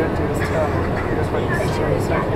don't do this turn. Just wait for 3 seconds.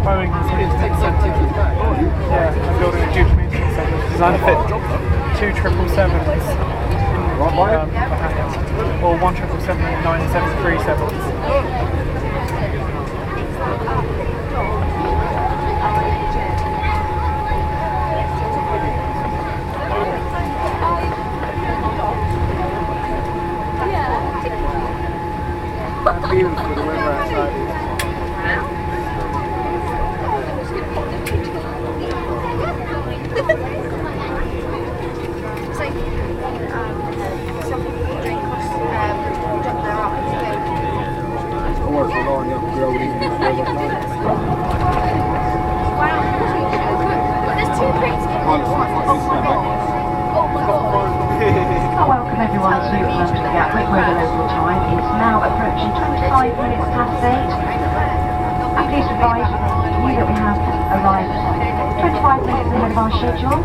Boeing I'm building a huge maintenance center designed to fit 2 777s or 1 777 and 9 737s. Beautiful the weather outside is. Welcome everyone to London Gatwick, where the local time is now approaching 25 minutes past 8. I'm pleased to advise you that we have arrived 25 minutes ahead of our schedule,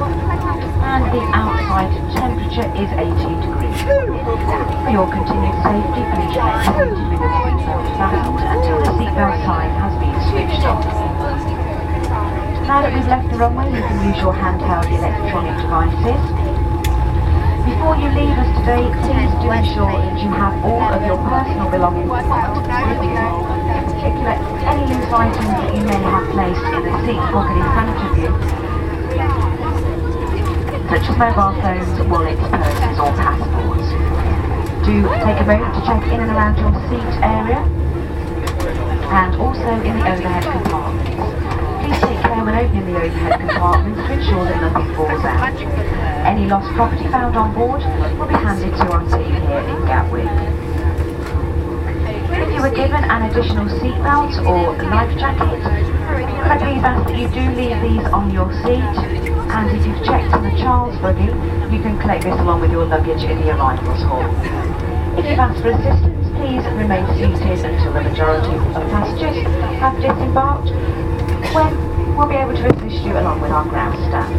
and the outside temperature is 18 degrees. For your continued safety, please remain seated with your seatbelt fastened until the seatbelt sign has been switched off. Now that we've left the runway, you can use your handheld electronic devices. Before you leave us today, please do ensure that you have all of your personal belongings with you. In particular, any loose items that you may have placed in the seat pocket in front of you, such as mobile phones, wallets, purses or passports. Do take a moment to check in and around your seat area and also in the overhead compartments. Please take care when opening the overhead compartments to ensure that nothing falls out. Any lost property found on board will be handed to our team here in Gatwick. If you were given an additional seatbelt or life jacket, could I please ask that you do leave these on your seat, and if you've checked in the child's buggy, you can collect this along with your luggage in the arrivals hall. If you've asked for assistance, please remain seated until the majority of passengers have disembarked, when we'll be able to assist you along with our ground staff.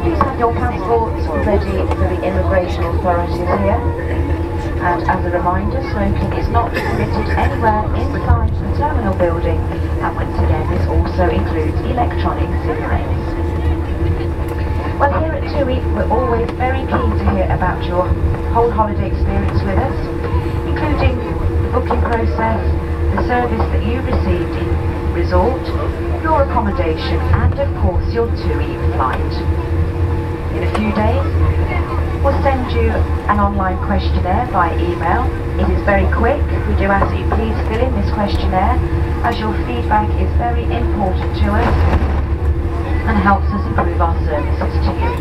Please have your passports ready for the immigration authorities here. And as a reminder, smoking is not permitted anywhere inside the terminal building, and once again this also includes electronic cigarettes. Well, here at TUI we're always very keen to hear about your whole holiday experience with us, including the booking process, the service that you received in resort, your accommodation and of course your TUI flight. In a few days we'll send you an online questionnaire by email. It is very quick. We do ask that you please fill in this questionnaire, as your feedback is very important to us and helps us improve our services to you.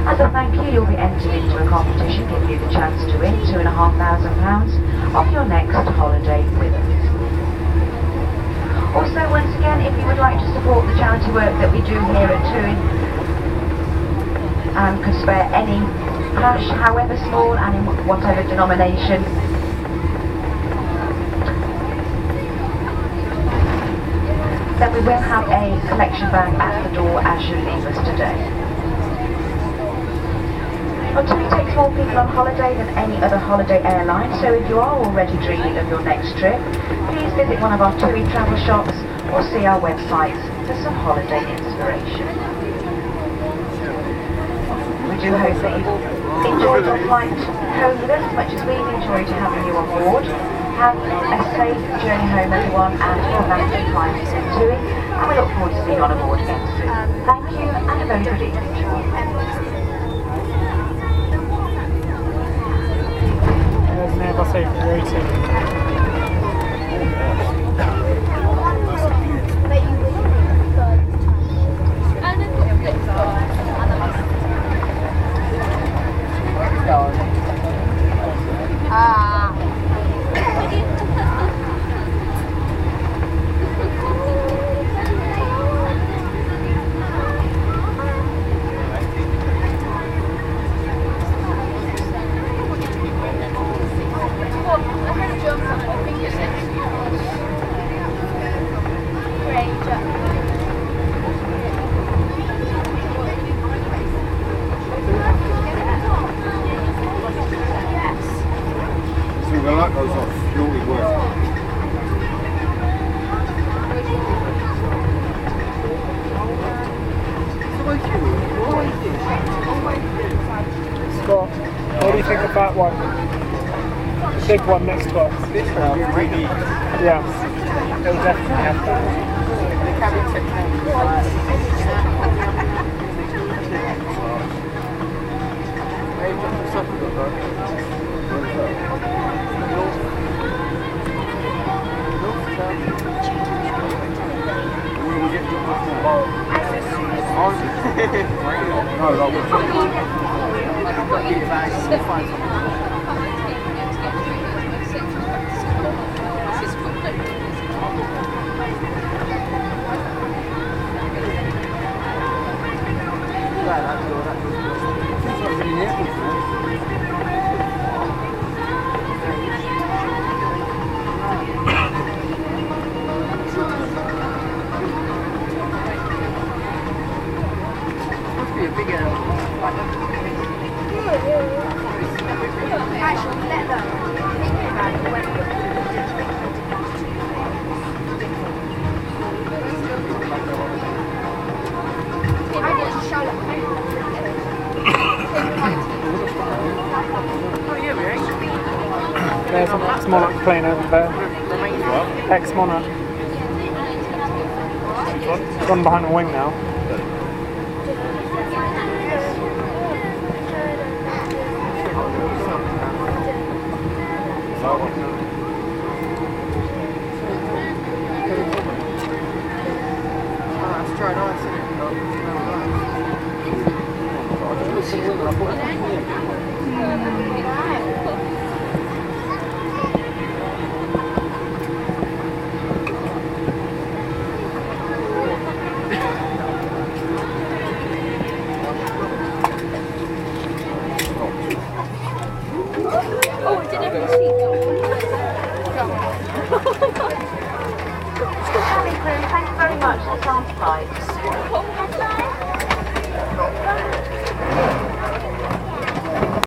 As a thank you, you'll be entered into a competition giving you the chance to win £2,500 off your next holiday with us. Also, once again, if you would like to support the charity work that we do here at TUI, and could spare any cash, however small and in whatever denomination, then we will have a collection bag at the door as you leave us today. Well, TUI takes more people on holiday than any other holiday airline, so if you are already dreaming of your next trip, please visit one of our TUI travel shops or see our websites for some holiday inspiration. We do hope that you enjoyed your flight home with us as much as we've enjoyed having you on board. Have a safe journey home, everyone, and have a nice time in TUI, and we look forward to seeing you on board again soon. Thank you, and a very good evening. There's an Airbus A380. The light goes off, you always work. Scott, what do you think of that one? The big one next to us. This one, really. Yeah, it'll definitely have that. There's an ex-Monarch plane over there. Ex-Monarch. Gone behind the wing now. Let's try nice. Oh, I didn't have the seat. Cabin crew, thank you very much for the flight.